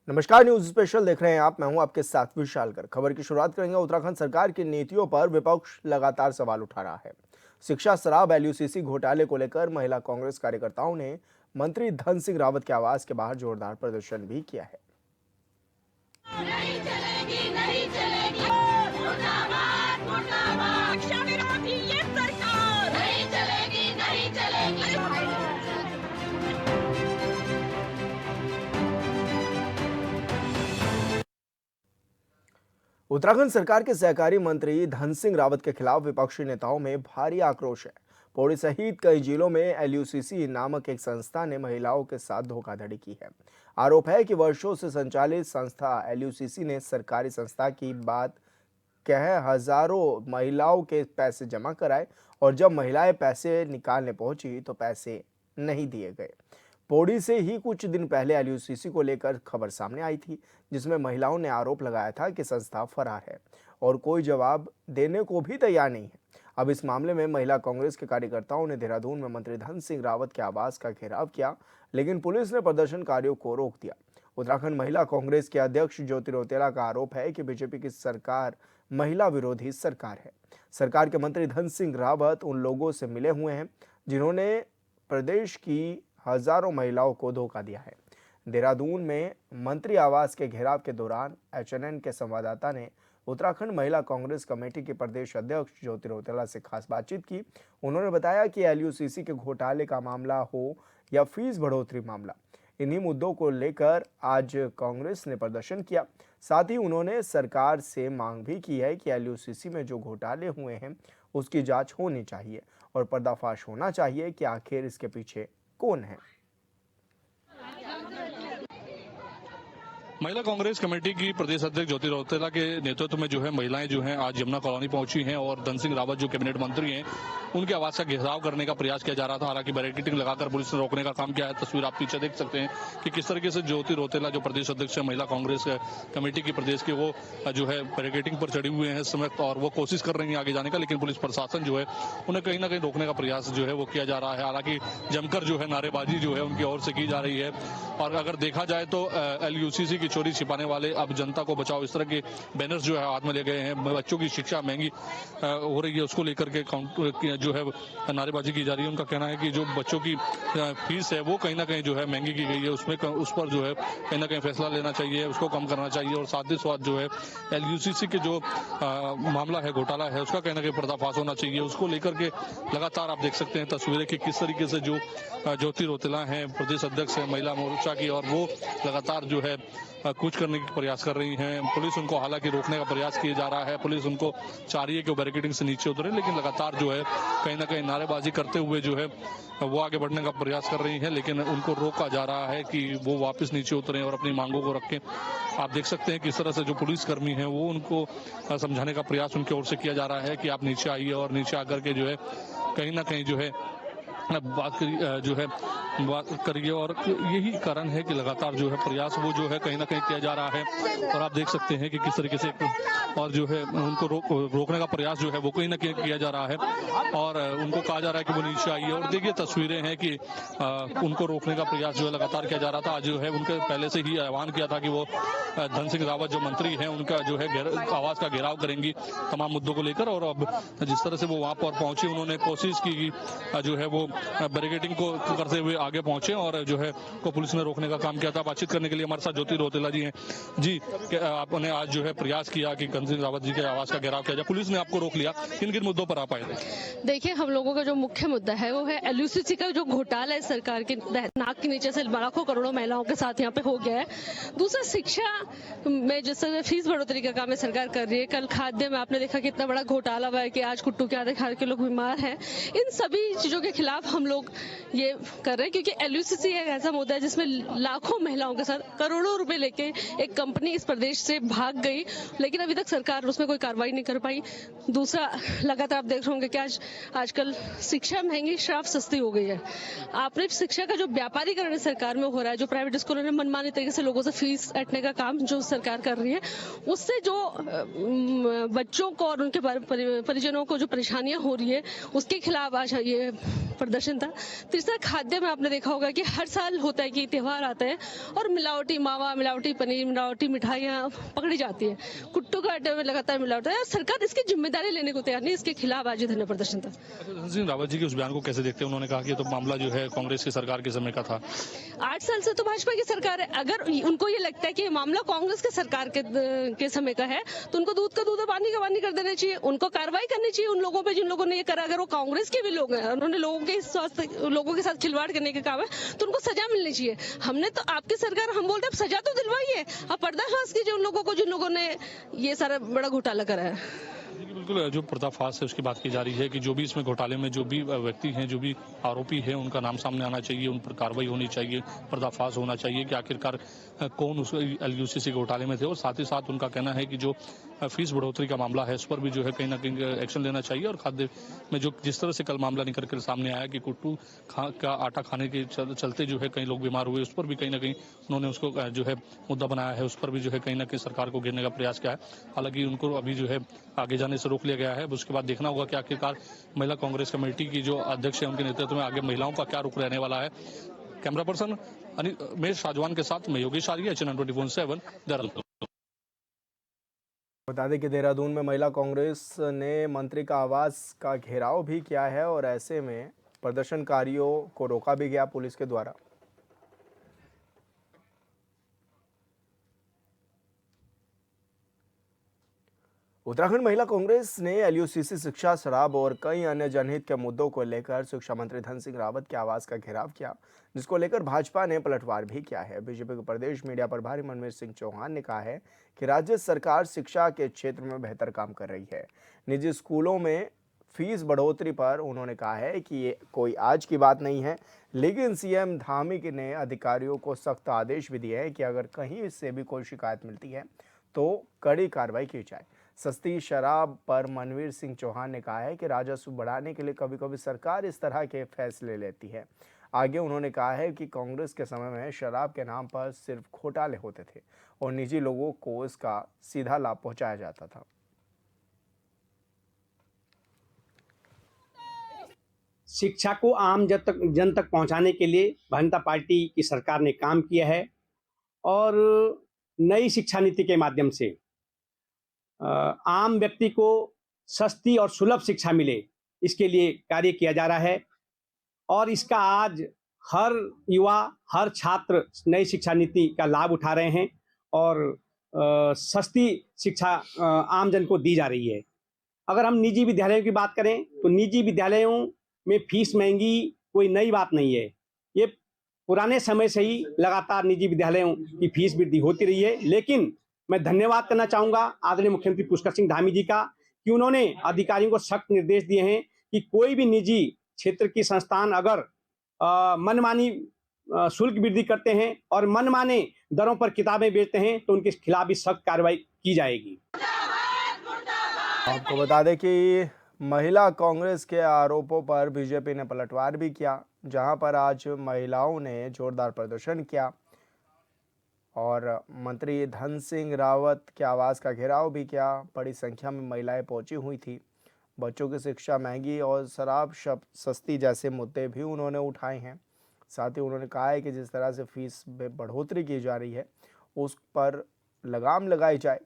नमस्कार, news special देख रहे हैं आप। मैं हूं आपके साथ विशाल कर। खबर की शुरुआत करेंगे। उत्तराखंड सरकार की नीतियों पर विपक्ष लगातार सवाल उठा रहा है। शिक्षा शराब एलयूसीसी घोटाले को लेकर महिला कांग्रेस कार्यकर्ताओं ने मंत्री धन सिंह रावत के आवास के बाहर जोरदार प्रदर्शन भी किया है। नहीं चलेगी, नहीं चलेगी। मुर्दाबाद, मुर्दाबाद। शिक्षा विरोधी ये सरकार नहीं चलेगी, नहीं चलेगी। उत्तराखंड सरकार के सहकारिता मंत्री धन सिंह रावत के खिलाफ विपक्षी नेताओं में भारी आक्रोश है। पौड़ी सहित कई जिलों में एलयूसीसी नामक एक संस्था ने महिलाओं के साथ धोखाधड़ी की है। आरोप है कि वर्षों से संचालित संस्था एलयूसीसी ने सरकारी संस्था की बात कह हजारों महिलाओं के पैसे जमा कराए और जब महिलाएं पैसे निकालने पहुंची तो पैसे नहीं दिए गए। पौड़ी से ही कुछ दिन पहले एलयूसीसी को लेकर खबर सामने आई थी, जिसमें महिलाओं ने आरोप लगाया था कि संस्था फरार है और कोई जवाब देने को भी तैयार नहीं है। अब इस मामले में महिला कांग्रेस के कार्यकर्ताओं ने देहरादून में मंत्री धन सिंह रावत के आवास का घेराव किया, लेकिन पुलिस ने प्रदर्शनकारियों को रोक दिया। उत्तराखंड महिला कांग्रेस के अध्यक्ष ज्योति रौतेला का आरोप है कि बीजेपी की सरकार महिला विरोधी सरकार है। सरकार के मंत्री धन सिंह रावत उन लोगों से मिले हुए हैं जिन्होंने प्रदेश की हजारों महिलाओं को धोखा दिया है। देहरादून में मंत्री आवास के घेराव के दौरान एचएनएन के संवाददाता ने उत्तराखंड महिला कांग्रेस कमेटी के प्रदेश अध्यक्ष ज्योति रौतेला से खास बातचीत की। उन्होंने बताया कि एलयूसीसी के घोटाले का मामला हो या फीस बढ़ोतरी मामला, इन्हीं मुद्दों को लेकर आज कांग्रेस ने प्रदर्शन किया। साथ ही उन्होंने सरकार से मांग भी की है कि एलयूसीसी में जो घोटाले हुए हैं उसकी जांच होनी चाहिए और पर्दाफाश होना चाहिए कि आखिर इसके पीछे कौन है। महिला कांग्रेस कमेटी की प्रदेश अध्यक्ष ज्योति रौतेला के नेतृत्व में जो है महिलाएं जो हैं आज यमुना कॉलोनी पहुंची हैं और धन सिंह रावत जो कैबिनेट मंत्री हैं उनके आवास का घेराव करने का प्रयास किया जा रहा था। हालांकि बैरिकेडिंग लगाकर पुलिस ने रोकने का काम किया है। तस्वीर आप पीछे देख सकते हैं कि किस तरीके से ज्योति रौतेला जो प्रदेश अध्यक्ष है महिला कांग्रेस कमेटी की प्रदेश के, वो जो है बैरिकेडिंग पर चढ़ी हुए हैं इस समय और वो कोशिश कर रही है आगे जाने का, लेकिन पुलिस प्रशासन जो है उन्हें कहीं ना कहीं रोकने का प्रयास जो है वो किया जा रहा है। हालांकि जमकर जो है नारेबाजी जो है उनकी ओर से की जा रही है। और अगर देखा जाए तो एलयूसीसी की चोरी छिपाने वाले अब जनता को बचाओ इस तरह के बैनर्स जो है हाथ में ले गए हैं। बच्चों की शिक्षा महंगी हो रही है, उसको लेकर के जो है नारेबाजी की जा रही है। उनका कहना है कि जो बच्चों की फीस है वो कहीं ना कहीं जो है महंगी की गई है, उसमें उस पर जो है कहीं ना कहीं फैसला लेना चाहिए, उसको कम करना चाहिए। और साथ ही साथ जो है एलयूसीसी के जो मामला है, घोटाला है, उसका कहीं ना कहीं पर्दाफाश होना चाहिए। उसको लेकर के लगातार आप देख सकते हैं तस्वीरें कि किस तरीके से जो ज्योति रौतेला है प्रदेश अध्यक्ष है महिला मोर्चा की, और वो लगातार जो है कुछ करने का प्रयास कर रही हैं। पुलिस उनको हालांकि रोकने का प्रयास किया जा रहा है, पुलिस उनको चाह रही है कि वो बैरिकेडिंग से नीचे उतरे, लेकिन लगातार जो है कहीं ना कहीं नारेबाजी करते हुए जो है वो आगे बढ़ने का प्रयास कर रही हैं, लेकिन उनको रोका जा रहा है कि वो वापस नीचे उतरें और अपनी मांगों को रखें। आप देख सकते हैं किस तरह से जो पुलिसकर्मी हैं वो उनको समझाने का प्रयास उनकी ओर से किया जा रहा है कि आप नीचे आइए, और नीचे आकर के जो है कहीं ना कहीं जो है बात करिए। और यही कारण है कि लगातार जो है प्रयास वो जो है कहीं ना कहीं किया जा रहा है। और आप देख सकते हैं कि किस तरीके से और जो है उनको रोकने का प्रयास जो है वो कहीं ना कहीं किया जा रहा है, और उनको कहा जा रहा है कि वो नीचे आइए। और देखिए तस्वीरें हैं कि उनको रोकने का प्रयास जो है लगातार किया जा रहा था। आज जो है उनके पहले से ही आह्वान किया था कि वो धन सिंह रावत जो मंत्री हैं उनका जो है आवास का घेराव करेंगी तमाम मुद्दों को लेकर। और अब जिस तरह से वो वहां पर पहुंचे, उन्होंने कोशिश की जो है वो बैरिकेडिंग को करते हुए आगे पहुंचे और जो है को पुलिस ने रोकने का काम किया था। बातचीत करने के लिए हमारे साथ ज्योति रौतेला जी हैं। जी, आपने आज जो है प्रयास किया कि धन सिंह रावत जी के आवास का घेराव किया जाए, पुलिस ने आपको रोक लिया, किन किन मुद्दों पर आप आए थे? देखिए, हम लोगों का जो मुख्य मुद्दा है वो है एलयूसीसी का जो घोटाला है सरकार के नाक के नीचे से लाखों करोड़ों महिलाओं के साथ यहाँ पे हो गया है। दूसरा, शिक्षा में जिस तरह फीस बढ़ोतरी का काम है सरकार कर रही है। कल खाद्य में आपने देखा कितना बड़ा घोटाला हुआ है कि आज कुट्टू के आधे खा के लोग बीमार हैं। इन सभी चीजों के खिलाफ हम लोग ये कर रहे हैं, क्योंकि एलयूसीसी एक ऐसा मुद्दा है जिसमें लाखों महिलाओं के साथ करोड़ों रुपए लेके एक कंपनी इस प्रदेश से भाग गई, लेकिन अभी तक सरकार उसमें कोई कार्रवाई नहीं कर पाई। दूसरा, लगातार आप देख रहे होंगे कि आजकल शिक्षा महंगी, शराब सस्ती हो गई है। आपने शिक्षा का जो व्यापारीकरण सरकार में हो रहा है, जो प्राइवेट स्कूलों ने मनमानी तरीके से लोगों से फीस ऐंठने का काम जो सरकार कर रही है, उससे जो बच्चों को और उनके परिजनों को जो परेशानियां हो रही है, उसके खिलाफ आज ये प्रदर्शन था। तीसरा, खाद्य में आपने देखा होगा कि हर साल होता है कि त्योहार आता है और मिलावटी मावा, मिलावटी पनीर, मिलावटी मिठाइयाँ पकड़ी जाती है। कुट्टू के आटे में लगातार मिलावट है और सरकार इसकी जिम्मेदारी लेने को तैयार नहीं। इसके खिलाफ आज धरना प्रदर्शन था। अच्छा, धन सिंह रावत जी के उस बयान को कैसे देखते हैं? उन्होंने कहा कि ये तो मामला जो है कांग्रेस की सरकार के समय का था। 8 साल से तो भाजपा की सरकार है। अगर उनको ये लगता है कि ये मामला कांग्रेस के सरकार के समय का है तो उनको दूध का दूध और पानी का पानी कर देना चाहिए। उनको कार्रवाई करनी चाहिए उन लोगों पे जिन लोगों ने ये करा। अगर वो कांग्रेस के भी लोग हैं, उन्होंने लोगों के स्वास्थ्य, लोगों के साथ खिलवाड़ करने का काम है, तो उनको सजा मिलनी चाहिए। हमने तो आपकी सरकार, हम बोलते हैं सजा तो दिलवाइए, अब पर्दाफाश कीजिए उन लोगों को जिन लोगों ने ये सारा बड़ा घोटाला करा है। देखिए, बिल्कुल जो पर्दाफाश है उसकी बात की जा रही है कि जो भी इसमें घोटाले में जो भी व्यक्ति हैं, जो भी आरोपी हैं, उनका नाम सामने आना चाहिए, उन पर कार्रवाई होनी चाहिए, पर्दाफाश होना चाहिए कि आखिरकार कौन उस एलयूसीसी घोटाले में थे। और साथ ही साथ उनका कहना है कि जो फीस बढ़ोतरी का मामला है उस पर भी जो है कहीं ना कहीं एक्शन लेना चाहिए। और खाद्य में जो जिस तरह से कल मामला निकल कर सामने आया कि कुट्टू का आटा खाने के चलते जो है कई लोग बीमार हुए, उस पर भी कहीं ना कहीं उन्होंने उसको जो है मुद्दा बनाया है। उस पर भी जो है कहीं ना कहीं सरकार को घेरने का प्रयास किया है। हालांकि उनको अभी जो है आगे जाने से रोक लिया गया है। अब उसके बाद देखना होगा कि आखिरकार महिला कांग्रेस कमेटी की जो अध्यक्ष है उनके नेतृत्व में आगे महिलाओं का क्या रुख रहने वाला है। कैमरा पर्सन मेर शाहजवान के साथ मैं योगेश आर्य, HN 24/7 देहरादून। बता दें कि देहरादून में महिला कांग्रेस ने मंत्री का आवास का घेराव भी किया है और ऐसे में प्रदर्शनकारियों को रोका भी गया पुलिस के द्वारा। उत्तराखंड महिला कांग्रेस ने एलयूसीसी, शिक्षा, शराब और कई अन्य जनहित के मुद्दों को लेकर शिक्षा मंत्री धन सिंह रावत के आवास का घेराव किया, जिसको लेकर भाजपा ने पलटवार भी किया है। बीजेपी के प्रदेश मीडिया प्रभारी मनवीर सिंह चौहान ने कहा है कि राज्य सरकार शिक्षा के क्षेत्र में बेहतर काम कर रही है। निजी स्कूलों में फीस बढ़ोतरी पर उन्होंने कहा है कि ये कोई आज की बात नहीं है, लेकिन सीएम धामी ने अधिकारियों को सख्त आदेश भी दिए हैं कि अगर कहीं से भी कोई शिकायत मिलती है तो कड़ी कार्रवाई की जाए। सस्ती शराब पर मनवीर सिंह चौहान ने कहा है कि राजस्व बढ़ाने के लिए कभी कभी सरकार इस तरह के फैसले लेती है। आगे उन्होंने कहा है कि कांग्रेस के समय में शराब के नाम पर सिर्फ घोटाले होते थे और निजी लोगों को इसका सीधा लाभ पहुंचाया जाता था। शिक्षा को आम जन तक पहुंचाने के लिए भारतीय जनता पार्टी की सरकार ने काम किया है और नई शिक्षा नीति के माध्यम से आम व्यक्ति को सस्ती और सुलभ शिक्षा मिले, इसके लिए कार्य किया जा रहा है। और इसका आज हर युवा, हर छात्र नई शिक्षा नीति का लाभ उठा रहे हैं और सस्ती शिक्षा आम जन को दी जा रही है। अगर हम निजी विद्यालयों की बात करें तो निजी विद्यालयों में फीस महंगी कोई नई बात नहीं है। ये पुराने समय से ही लगातार निजी विद्यालयों की फीस वृद्धि होती रही है। लेकिन मैं धन्यवाद करना चाहूँगा आदरणीय मुख्यमंत्री पुष्कर सिंह धामी जी का कि उन्होंने अधिकारियों को सख्त निर्देश दिए हैं कि कोई भी निजी क्षेत्र की संस्थान अगर मनमानी शुल्क वृद्धि करते हैं और मनमाने दरों पर किताबें बेचते हैं तो उनके खिलाफ भी सख्त कार्रवाई की जाएगी। आपको बता दें कि महिला कांग्रेस के आरोपों पर बीजेपी ने पलटवार भी किया, जहां पर आज महिलाओं ने जोरदार प्रदर्शन किया और मंत्री धन सिंह रावत के आवास का घेराव भी किया। बड़ी संख्या में महिलाएं पहुंची हुई थी। बच्चों की शिक्षा महंगी और शराब सस्ती जैसे मुद्दे भी उन्होंने उठाए हैं। साथ ही उन्होंने कहा है कि जिस तरह से फीस में बढ़ोतरी की जा रही है उस पर लगाम लगाई जाए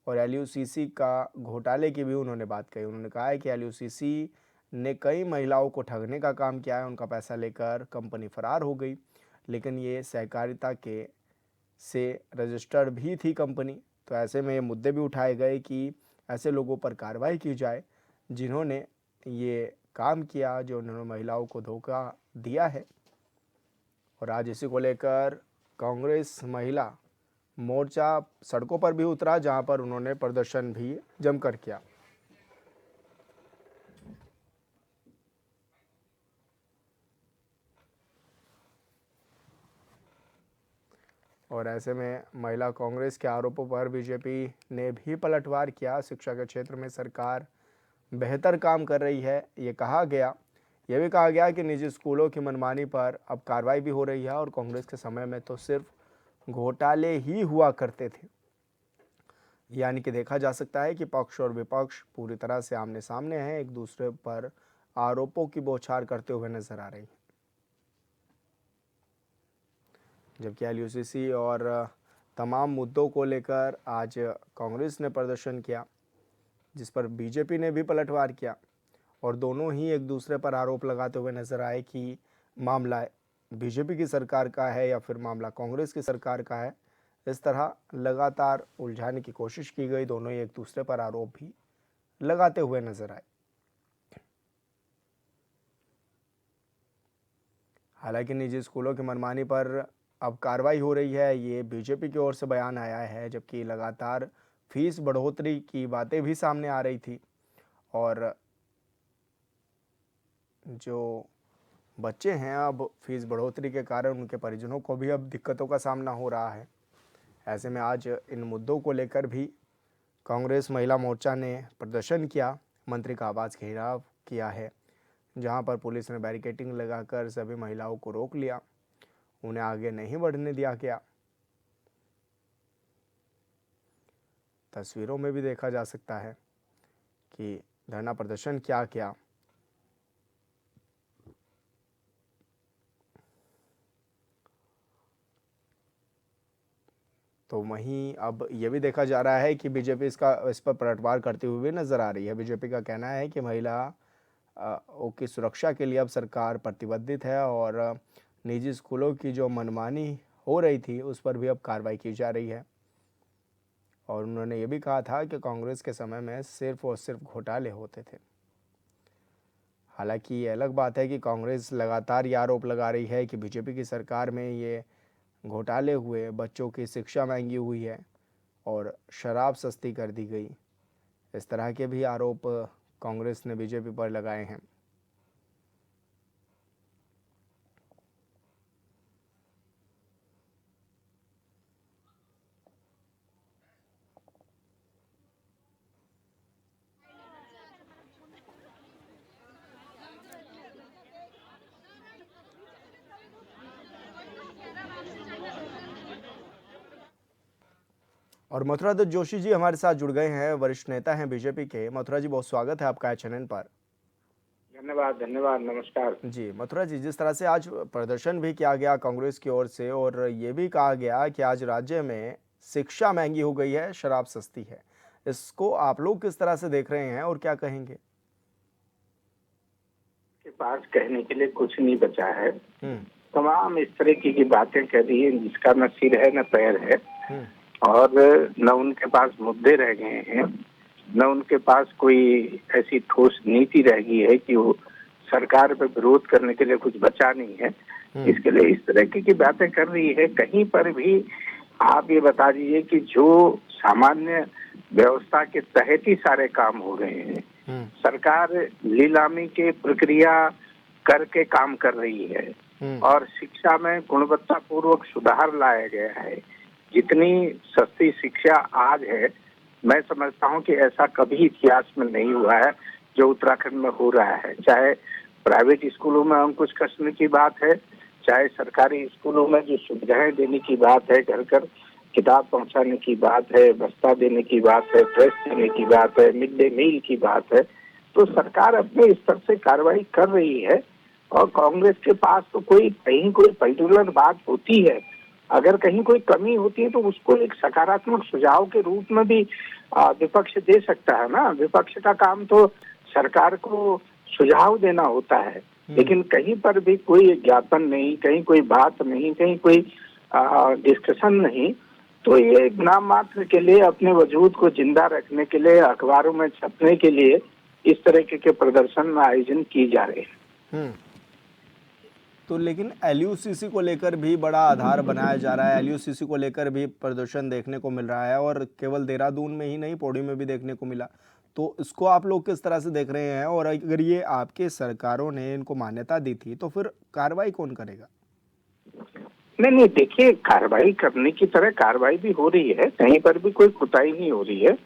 और एलयूसीसी का घोटाले की भी उन्होंने बात कही। उन्होंने कहा है कि एलयूसीसी ने कई महिलाओं को ठगने का काम किया है, उनका पैसा लेकर कंपनी फरार हो गई, लेकिन ये सहकारिता के से रजिस्टर्ड भी थी कंपनी। तो ऐसे में ये मुद्दे भी उठाए गए कि ऐसे लोगों पर कार्रवाई की जाए जिन्होंने ये काम किया, जो उन्होंने महिलाओं को धोखा दिया है। और आज इसी को लेकर कांग्रेस महिला मोर्चा सड़कों पर भी उतरा, जहां पर उन्होंने प्रदर्शन भी जमकर किया। और ऐसे में महिला कांग्रेस के आरोपों पर बीजेपी ने भी पलटवार किया। शिक्षा के क्षेत्र में सरकार बेहतर काम कर रही है, यह भी कहा गया कि निजी स्कूलों की मनमानी पर अब कार्रवाई भी हो रही है और कांग्रेस के समय में तो सिर्फ घोटाले ही हुआ करते थे। यानी कि देखा जा सकता है कि पक्ष और विपक्ष पूरी तरह से आमने सामने हैं, एक दूसरे पर आरोपों की बौछार करते हुए नजर आ रही हैं। जबकि एलयूसीसी और तमाम मुद्दों को लेकर आज कांग्रेस ने प्रदर्शन किया, जिस पर बीजेपी ने भी पलटवार किया और दोनों ही एक दूसरे पर आरोप लगाते हुए नजर आए कि मामला बीजेपी की सरकार का है या फिर मामला कांग्रेस की सरकार का है। इस तरह लगातार उलझाने की कोशिश की गई, दोनों ही एक दूसरे पर आरोप भी लगाते हुए नजर आए। हालांकि निजी स्कूलों की मनमानी पर अब कार्रवाई हो रही है, ये बीजेपी की ओर से बयान आया है, जबकि लगातार फीस बढ़ोतरी की बातें भी सामने आ रही थी और जो बच्चे हैं अब फीस बढ़ोतरी के कारण उनके परिजनों को भी अब दिक्कतों का सामना हो रहा है। ऐसे में आज इन मुद्दों को लेकर भी कांग्रेस महिला मोर्चा ने प्रदर्शन किया, मंत्री का आवास घेराव किया है, जहां पर पुलिस ने बैरिकेडिंग लगाकर सभी महिलाओं को रोक लिया, उन्हें आगे नहीं बढ़ने दिया गया। तस्वीरों में भी देखा जा सकता है कि धरना प्रदर्शन क्या किया। तो वहीं अब ये भी देखा जा रहा है कि बीजेपी इस पर पलटवार करती हुई नजर आ रही है। बीजेपी का कहना है कि महिलाओं की सुरक्षा के लिए अब सरकार प्रतिबद्ध है और निजी स्कूलों की जो मनमानी हो रही थी उस पर भी अब कार्रवाई की जा रही है। और उन्होंने ये भी कहा था कि कांग्रेस के समय में सिर्फ और सिर्फ घोटाले होते थे। हालांकि ये अलग बात है कि कांग्रेस लगातार ये आरोप लगा रही है कि बीजेपी की सरकार में ये घोटाले हुए, बच्चों की शिक्षा महंगी हुई है और शराब सस्ती कर दी गई। इस तरह के भी आरोप कांग्रेस ने बीजेपी पर लगाए हैं। और मथुरा दत्त जोशी जी हमारे साथ जुड़ गए हैं, वरिष्ठ नेता हैं बीजेपी के। मथुरा जी, बहुत स्वागत है आपका चैनल पर। धन्यवाद, नमस्कार जी मथुरा जी, जिस तरह से आज प्रदर्शन भी किया गया कांग्रेस की ओर से और ये भी कहा गया कि आज राज्य में शिक्षा महंगी हो गई है, शराब सस्ती है, इसको आप लोग किस तरह से देख रहे हैं और क्या कहेंगे? के पास कहने के लिए कुछ नहीं बचा है। तमाम इस तरह की बातें कह रही है जिसका न सिर है न पैर है और न उनके पास मुद्दे रह गए हैं, न उनके पास कोई ऐसी ठोस नीति रह गई है कि वो सरकार पे विरोध करने के लिए कुछ बचा नहीं है। इसके लिए इस तरह की बातें कर रही है। कहीं पर भी आप ये बता दीजिए कि जो सामान्य व्यवस्था के तहत ही सारे काम हो रहे हैं, सरकार नीलामी के प्रक्रिया करके काम कर रही है और शिक्षा में गुणवत्ता पूर्वक सुधार लाया गया है। जितनी सस्ती शिक्षा आज है, मैं समझता हूं कि ऐसा कभी इतिहास में नहीं हुआ है जो उत्तराखंड में हो रहा है। चाहे प्राइवेट स्कूलों में अंकुश कसने की बात है, चाहे सरकारी स्कूलों में जो सुविधाएं देने की बात है, घर घर किताब पहुंचाने की बात है, बस्ता देने की बात है, ड्रेस देने की बात है, मिड डे मील की बात है, तो सरकार अपने स्तर से कार्रवाई कर रही है। और कांग्रेस के पास तो कहीं कोई पर्टिकुलर बात होती है, अगर कहीं कोई कमी होती है तो उसको एक सकारात्मक सुझाव के रूप में भी विपक्ष दे सकता है ना। विपक्ष का काम तो सरकार को सुझाव देना होता है, लेकिन कहीं पर भी कोई ज्ञापन नहीं, कहीं कोई बात नहीं, कहीं कोई डिस्कशन नहीं, तो ये नाम मात्र के लिए अपने वजूद को जिंदा रखने के लिए, अखबारों में छपने के लिए इस तरह के प्रदर्शन में आयोजन किए जा रहे हैं। तो लेकिन एलयूसीसी को लेकर भी बड़ा आधार बनाया जा रहा है, एलयूसीसी को लेकर भी प्रदर्शन देखने को मिल रहा है और केवल देहरादून में ही नहीं, पौड़ी में भी देखने को मिला। तो इसको आप लोग किस तरह से देख रहे हैं? और अगर ये आपके सरकारों ने इनको मान्यता दी थी तो फिर कार्रवाई कौन करेगा? नहीं, देखिए, कार्रवाई करने की तरह कार्रवाई भी हो रही है, कहीं पर भी कोई कुताही नहीं हो रही है।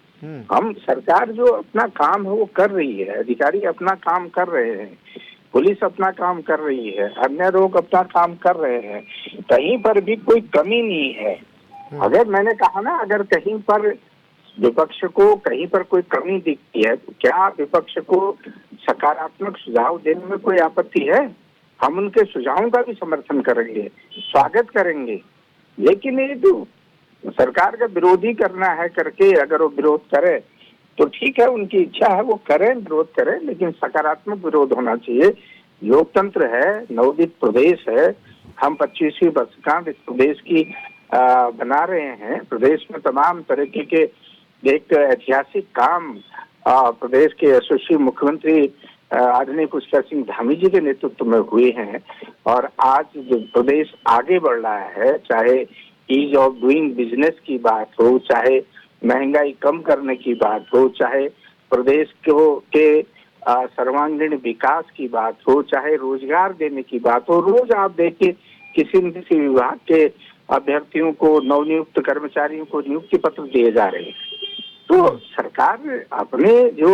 हम सरकार जो अपना काम है वो कर रही है, अधिकारी अपना काम कर रहे हैं, पुलिस अपना काम कर रही है, अन्य लोग अपना काम कर रहे हैं, कहीं पर भी कोई कमी नहीं है। अगर मैंने कहा ना, अगर कहीं पर विपक्ष को कहीं पर कोई कमी दिखती है तो क्या विपक्ष को सकारात्मक सुझाव देने में कोई आपत्ति है? हम उनके सुझावों का भी समर्थन करेंगे, स्वागत करेंगे। लेकिन ये जो सरकार का विरोधी करना है करके अगर वो विरोध करे तो ठीक है, उनकी इच्छा है, वो करें, विरोध करें, लेकिन सकारात्मक विरोध होना चाहिए। लोकतंत्र है, नवोदित प्रदेश है, हम 25वीं वर्षगांठ इस प्रदेश की बना रहे हैं। प्रदेश में तमाम तरीके के एक ऐतिहासिक काम प्रदेश के यशस्वी मुख्यमंत्री आदरणीय पुष्कर सिंह धामी जी के नेतृत्व में हुए हैं। और आज जो प्रदेश आगे बढ़ रहा है, चाहे ईज ऑफ डूइंग बिजनेस की बात हो, चाहे महंगाई कम करने की बात हो, चाहे प्रदेश के सर्वांगीण विकास की बात हो, चाहे रोजगार देने की बात हो, रोज आप देखिए किसी न किसी विभाग के अभ्यर्थियों को, नवनियुक्त कर्मचारियों को नियुक्ति पत्र दिए जा रहे हैं। तो सरकार अपने जो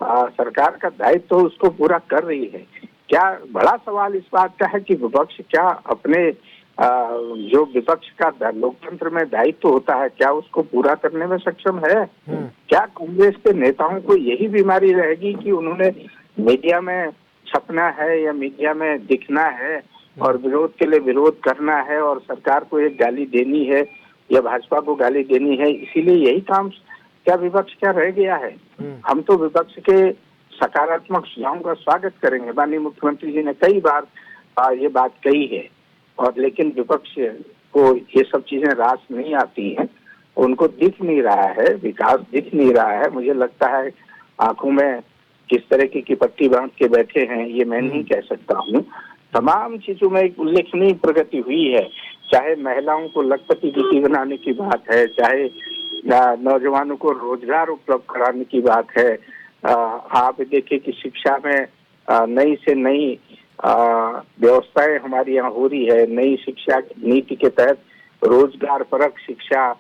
सरकार का दायित्व तो उसको पूरा कर रही है। क्या बड़ा सवाल इस बात का है कि विपक्ष क्या अपने जो विपक्ष का लोकतंत्र में दायित्व होता है क्या उसको पूरा करने में सक्षम है? क्या कांग्रेस के नेताओं को यही बीमारी रहेगी कि उन्होंने मीडिया में छपना है या मीडिया में दिखना है और विरोध के लिए विरोध करना है और सरकार को एक गाली देनी है या भाजपा को गाली देनी है, इसीलिए यही काम क्या विपक्ष क्या रह गया है? हम तो विपक्ष के सकारात्मक सुझावों का स्वागत करेंगे। माननीय मुख्यमंत्री जी ने कई बार ये बात कही है, और लेकिन विपक्ष को ये सब चीजें रास नहीं आती हैं, उनको दिख नहीं रहा है, विकास दिख नहीं रहा है। मुझे लगता है आंखों में किस तरह की पट्टी बांध के बैठे हैं ये मैं नहीं कह सकता हूँ। तमाम चीजों में एक उल्लेखनीय प्रगति हुई है, चाहे महिलाओं को लखपति दीदी बनाने की बात है, चाहे नौजवानों को रोजगार उपलब्ध कराने की बात है। आप देखिए कि शिक्षा में नई से नई व्यवस्थाएं हमारी यहाँ हो रही है। नई शिक्षा नीति के तहत रोजगार परक शिक्षा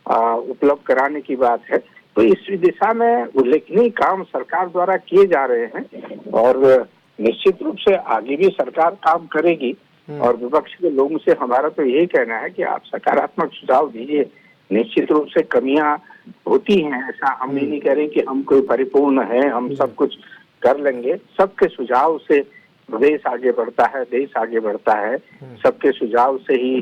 उपलब्ध कराने की बात है। तो इस दिशा में उल्लेखनीय काम सरकार द्वारा किए जा रहे हैं और निश्चित रूप से आगे भी सरकार काम करेगी। और विपक्ष के लोगों से हमारा तो यही कहना है कि आप सकारात्मक सुझाव दीजिए। निश्चित रूप से कमियां होती हैं, ऐसा हम ये नहीं कह रहे कि हम कोई परिपूर्ण हैं, हम सब कुछ कर लेंगे। सबके सुझाव से प्रदेश आगे बढ़ता है, देश आगे बढ़ता है। सबके सुझाव से ही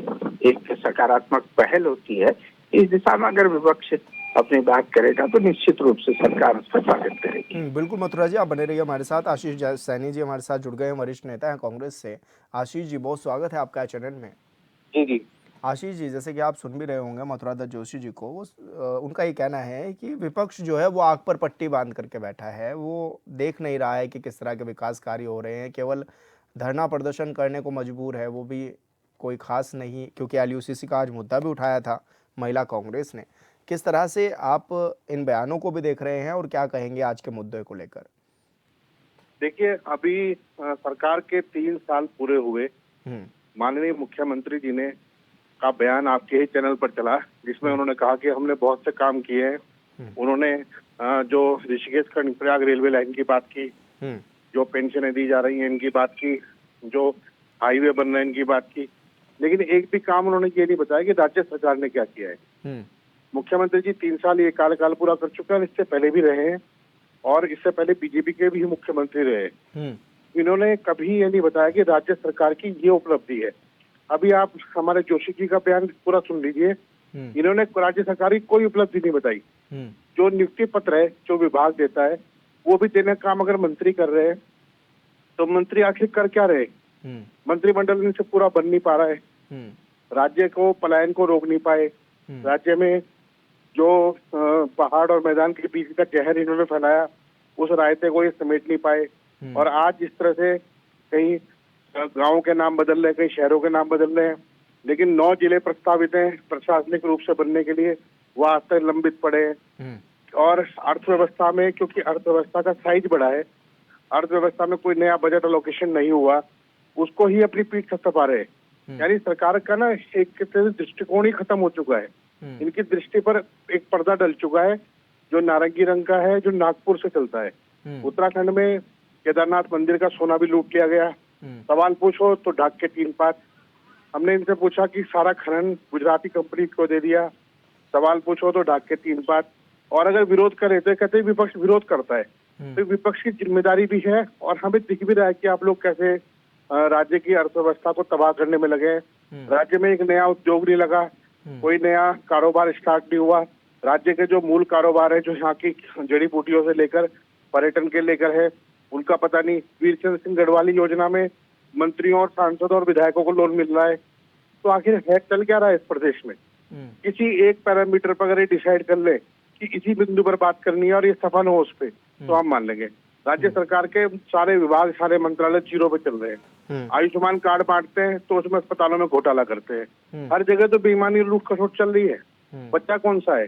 एक सकारात्मक पहल होती है। इस दिशा में अगर विपक्ष अपनी बात करेगा तो निश्चित रूप से सरकार उसका स्वागत करेगी। बिल्कुल मथुरा जी, आप बने रहिए हमारे साथ। आशीष सैनी जी हमारे साथ जुड़ गए हैं, वरिष्ठ नेता हैं कांग्रेस से। आशीष जी, बहुत स्वागत है आपका चैनल में। जी। आशीष जी, जैसे कि आप सुन भी रहे होंगे मथुरा दत्त जोशी जी को, उनका ये कहना है कि विपक्ष जो है वो आग पर पट्टी बांध करके बैठा है, वो देख नहीं रहा है कि किस तरह के विकास कार्य हो रहे हैं, केवल धरना प्रदर्शन करने को मजबूर है, वो भी कोई खास नहीं, क्योंकि LUCC का आज मुद्दा भी उठाया था महिला कांग्रेस ने। किस तरह से आप इन बयानों को भी देख रहे हैं और क्या कहेंगे आज के मुद्दे को लेकर? देखिए, अभी सरकार के 3 साल पूरे हुए। माननीय मुख्यमंत्री जी ने का बयान आपके ही चैनल पर चला, जिसमें उन्होंने कहा कि हमने बहुत से काम किए हैं। उन्होंने जो ऋषिकेश कर्णप्रयाग रेलवे लाइन की बात की, जो पेंशनें दी जा रही हैं इनकी बात की, जो हाईवे बन रहे हैं इनकी बात की, लेकिन एक भी काम उन्होंने ये नहीं बताया कि राज्य सरकार ने क्या किया है। मुख्यमंत्री जी 3 साल ये कार्यकाल पूरा कर चुके हैं, इससे पहले भी रहे हैं और इससे पहले बीजेपी के भी मुख्यमंत्री रहे। इन्होंने कभी ये नहीं बताया कि राज्य सरकार की ये उपलब्धि है। अभी आप हमारे जोशी जी का बयान पूरा सुन लीजिए। इन्होंने राज्य सरकार की कोई उपलब्धि नहीं बताई। जो नियुक्ति पत्र है जो विभाग देता है वो भी देने का काम अगर मंत्री कर रहे हैं तो मंत्री आखिर कर क्या रहे? मंत्रिमंडल इनसे पूरा बन नहीं पा रहा है। राज्य को पलायन को रोक नहीं पाए। राज्य में जो पहाड़ और मैदान के बीच का जहर इन्होंने फैलाया उस रायते को ये समेट नहीं पाए। और आज इस तरह से कहीं गांवों के नाम बदल रहे हैं, कई शहरों के नाम बदल रहे हैं, लेकिन 9 जिले प्रस्तावित हैं प्रशासनिक रूप से बनने के लिए, वो आज तक लंबित पड़े हैं। और अर्थव्यवस्था में, क्योंकि अर्थव्यवस्था का साइज बड़ा है, अर्थव्यवस्था में कोई नया बजट एलोकेशन नहीं हुआ, उसको ही अपनी पीठ थपथपा रहे हैं। यानी सरकार का ना एक दृष्टिकोण ही खत्म हो चुका है। इनकी दृष्टि पर एक पर्दा डल चुका है जो नारंगी रंग का है, जो नागपुर से चलता है। उत्तराखंड में केदारनाथ मंदिर का सोना भी लूट लिया गया। सवाल पूछो तो ढाक के 3 पात। हमने इनसे पूछा कि सारा खनन गुजराती कंपनी को दे दिया। सवाल पूछो तो ढाक के 3 पात। और अगर विरोध करे तो कहते हैं विपक्ष विरोध करता है। तो विपक्ष की जिम्मेदारी भी है और हमें दिख भी रहा है कि आप लोग कैसे राज्य की अर्थव्यवस्था को तबाह करने में लगे हैं। राज्य में एक नया उद्योग नहीं लगा, कोई नया कारोबार स्टार्ट नहीं हुआ। राज्य के जो मूल कारोबार है, जो यहाँ की जड़ी बूटियों से लेकर पर्यटन के लेकर है, उनका पता नहीं। वीरचंद्र सिंह गढ़वाली योजना में मंत्रियों और सांसदों और विधायकों को लोन मिल रहा है। तो आखिर है चल क्या रहा है इस प्रदेश में? किसी एक पैरामीटर पर अगर ये डिसाइड कर ले कि इसी बिंदु पर बात करनी है और ये सफल हो उस पे, तो हम मान लेंगे। राज्य सरकार के सारे विभाग, सारे मंत्रालय जीरो पे चल रहे हैं। आयुष्मान कार्ड बांटते हैं तो उसमें अस्पतालों में घोटाला करते हैं। हर जगह तो बेईमानी, लूट खसोट चल रही है। बच्चा कौन सा है?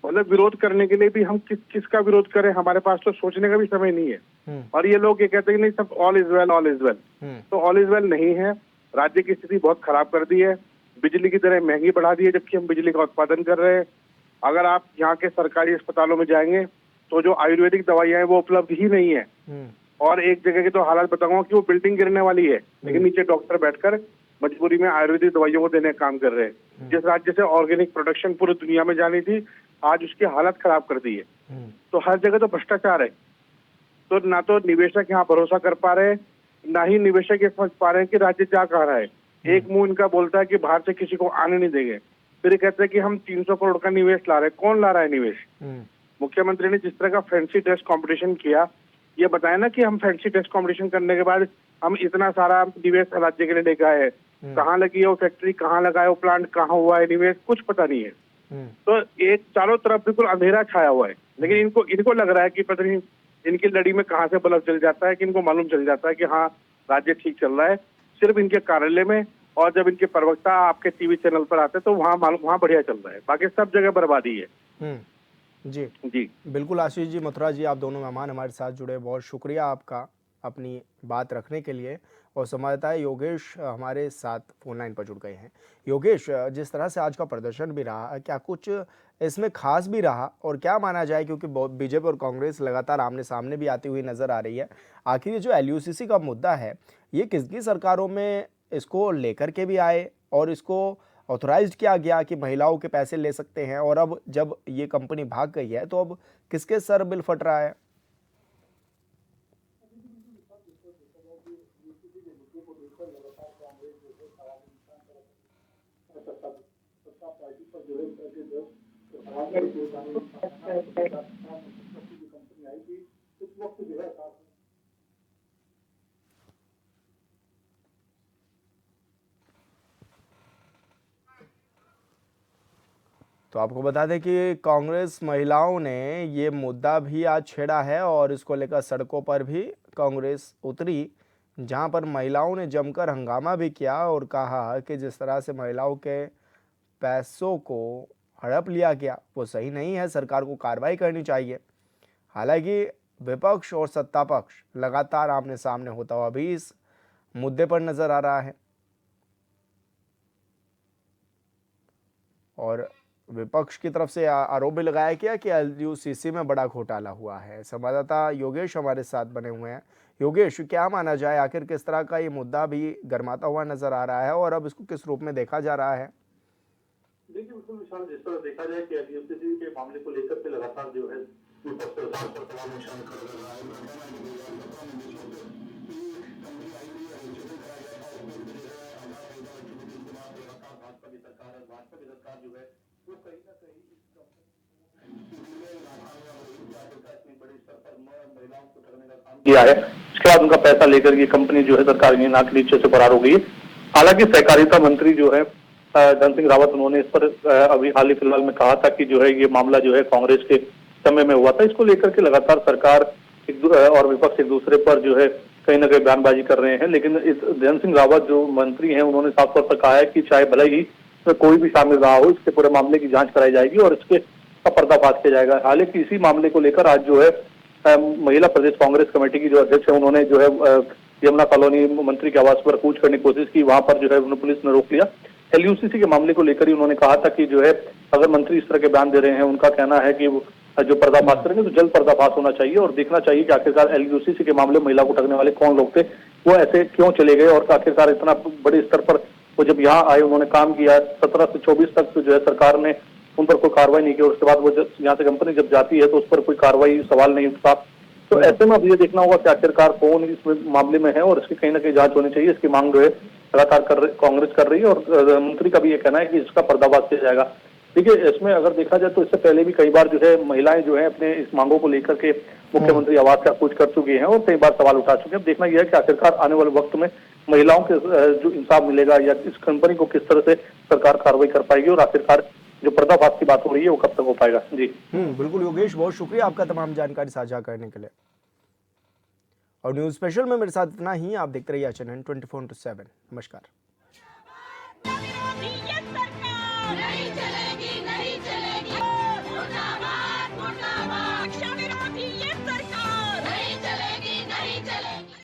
मतलब विरोध करने के लिए भी हम किसका विरोध करें? हमारे पास तो सोचने का भी समय नहीं है। और ये लोग ये कहते हैं कि नहीं, सब all is well, all is well. तो ऑल इज वेल नहीं है। राज्य की स्थिति बहुत खराब कर दी है। बिजली की दरें महंगी बढ़ा दी है, जबकि हम बिजली का उत्पादन कर रहे हैं। अगर आप यहाँ के सरकारी अस्पतालों में जाएंगे तो जो आयुर्वेदिक दवाइयां हैं वो उपलब्ध ही नहीं है। और एक जगह की तो हालत बताऊंगा कि वो बिल्डिंग गिरने वाली है, लेकिन नीचे डॉक्टर बैठकर मजबूरी में आयुर्वेदिक दवाइयों को देने का काम कर रहे हैं। जिस राज्य से ऑर्गेनिक प्रोडक्शन पूरी दुनिया में जानी थी, आज उसकी हालत खराब कर दी है। तो हर जगह तो भ्रष्टाचार है। तो ना तो निवेशक यहाँ भरोसा कर पा रहे हैं, ना ही निवेशक ये समझ पा रहे हैं कि राज्य क्या कह रहा है। एक मुंह इनका बोलता है कि बाहर से किसी को आने नहीं देंगे, फिर ये कहते हैं कि हम 300 करोड़ का निवेश ला रहे हैं। कौन ला रहा है निवेश? मुख्यमंत्री ने जिस तरह का फैंसी ड्रेस कंपटीशन किया, ये बताया ना कि हम फैंसी ड्रेस कंपटीशन करने के बाद हम इतना सारा निवेश राज्य के लिए लेके आए हैं। कहाँ लगी है वो फैक्ट्री, कहाँ लगा है वो प्लांट, कहाँ हुआ है निवेश, कुछ पता नहीं है। तो एक चारों तरफ बिल्कुल अंधेरा छाया हुआ है। लेकिन इनको लग रहा है कि पता नहीं इनकी लड़ी में कहाँ से बल्ब चल जाता है कि इनको मालूम चल जाता है कि हाँ राज्य ठीक चल रहा है। सिर्फ इनके कार्यालय में और जब इनके प्रवक्ता आपके टीवी चैनल पर आते तो वहाँ बढ़िया चल रहा है, बाकी सब जगह बर्बादी है। जी जी बिल्कुल। आशीष जी, मथुरा जी, आप दोनों मेहमान हमारे साथ जुड़े, बहुत शुक्रिया आपका अपनी बात रखने के लिए। और संवाददाता योगेश हमारे साथ फोन लाइन पर जुड़ गए हैं। योगेश, जिस तरह से आज का प्रदर्शन भी रहा, क्या कुछ इसमें खास भी रहा और क्या माना जाए, क्योंकि बीजेपी और कांग्रेस लगातार आमने सामने भी आती हुई नजर आ रही है। आखिर ये जो LUCC का मुद्दा है, ये किसकी सरकारों में इसको लेकर के भी आए और इसको ऑथोराइज्ड किया गया कि महिलाओं के पैसे ले सकते हैं, और अब जब ये कंपनी भाग गई है तो अब किसके सर बिल फट रहा है? तो आपको बता दें कि कांग्रेस महिलाओं ने ये मुद्दा भी आज छेड़ा है और इसको लेकर सड़कों पर भी कांग्रेस उतरी, जहां पर महिलाओं ने जमकर हंगामा भी किया और कहा कि जिस तरह से महिलाओं के पैसों को हड़प लिया गया वो सही नहीं है, सरकार को कार्रवाई करनी चाहिए। हालांकि विपक्ष और सत्ता पक्ष लगातार आमने सामने होता हुआ भी इस मुद्दे पर नजर आ रहा है और विपक्ष की तरफ से आरोप भी लगाया गया कि LUCC में बड़ा घोटाला हुआ है। संवाददाता योगेश हमारे साथ बने हुए हैं। योगेश, क्या माना जाए, आखिर किस तरह का ये मुद्दा भी गर्माता हुआ नजर आ रहा है और अब इसको किस रूप में देखा जा रहा है? देखिए बिल्कुल विशाल, जिस तरह देखा जाए कि LUCC के मामले को लेकर के लगातार जो है किया है। इसके बाद उनका पैसा लेकर ये कंपनी जो है सरकार की नाक नीचे से फरार हो गई है। हालांकि सहकारिता मंत्री जो है धन सिंह रावत, उन्होंने इस पर अभी हाल ही फिलहाल में कहा था कि जो है ये मामला जो है कांग्रेस के समय में हुआ था। इसको लेकर के लगातार सरकार और विपक्ष एक दूसरे पर जो है कहीं ना कहीं बयानबाजी कर रहे हैं। लेकिन इस धन सिंह रावत जो मंत्री हैं, उन्होंने साफ तौर पर कहा है कि चाहे भले ही कोई भी शामिल रहा हो, इसके पूरे मामले की जांच कराई जाएगी और इसके पर्दाफाश किया जाएगा। हालांकि इसी मामले को लेकर आज जो है महिला प्रदेश कांग्रेस कमेटी की जो अध्यक्ष है, उन्होंने जो है यमुना कॉलोनी मंत्री के आवास पर कूच करने की कोशिश की। वहां पर जो है उन्हें पुलिस ने रोक लिया। LUCC के मामले को लेकर ही उन्होंने कहा था कि जो है अगर मंत्री इस तरह के बयान दे रहे हैं, उनका कहना है कि जो पर्दाफाश करेंगे तो जल्द पर्दाफाश होना चाहिए और देखना चाहिए कि आखिरकार LUCC के मामले में महिला को ठगने वाले कौन लोग थे, वो ऐसे क्यों चले गए और आखिरकार इतना बड़े स्तर पर वो जब यहाँ आए, उन्होंने काम किया। 17 से 24 तक जो है सरकार ने उन पर कोई कार्रवाई नहीं की और उसके बाद वो यहाँ से कंपनी जब जाती है तो उस पर कोई कार्रवाई सवाल नहीं उठता। तो ऐसे में अब ये देखना होगा कि आखिरकार कौन इस मामले में है और इसकी कहीं ना कहीं जांच होनी चाहिए। इसकी मांग जो है लगातार कांग्रेस कर रही है और मंत्री का भी ये कहना है कि इसका पर्दाफाश किया जाएगा। देखिए, इसमें अगर देखा जाए तो इससे पहले भी कई बार जो है महिलाएं जो है अपने इस मांगों को लेकर के मुख्यमंत्री आवास से अप्रोच कर चुकी हैं और कई बार सवाल उठा चुके हैं। अब देखना यह है कि आखिरकार आने वाले वक्त में महिलाओं के जो इंसाफ मिलेगा या इस कंपनी को किस तरह से सरकार कार्रवाई कर पाएगी और आखिरकार जो पर्दाफाश की बात हो रही है वो कब तक हो पाएगा। जी बिल्कुल योगेश, बहुत शुक्रिया आपका तमाम जानकारी साझा करने के लिए। और न्यूज स्पेशल में मेरे साथ इतना ही। आप देखते रहिए HNN 24/7। नमस्कार।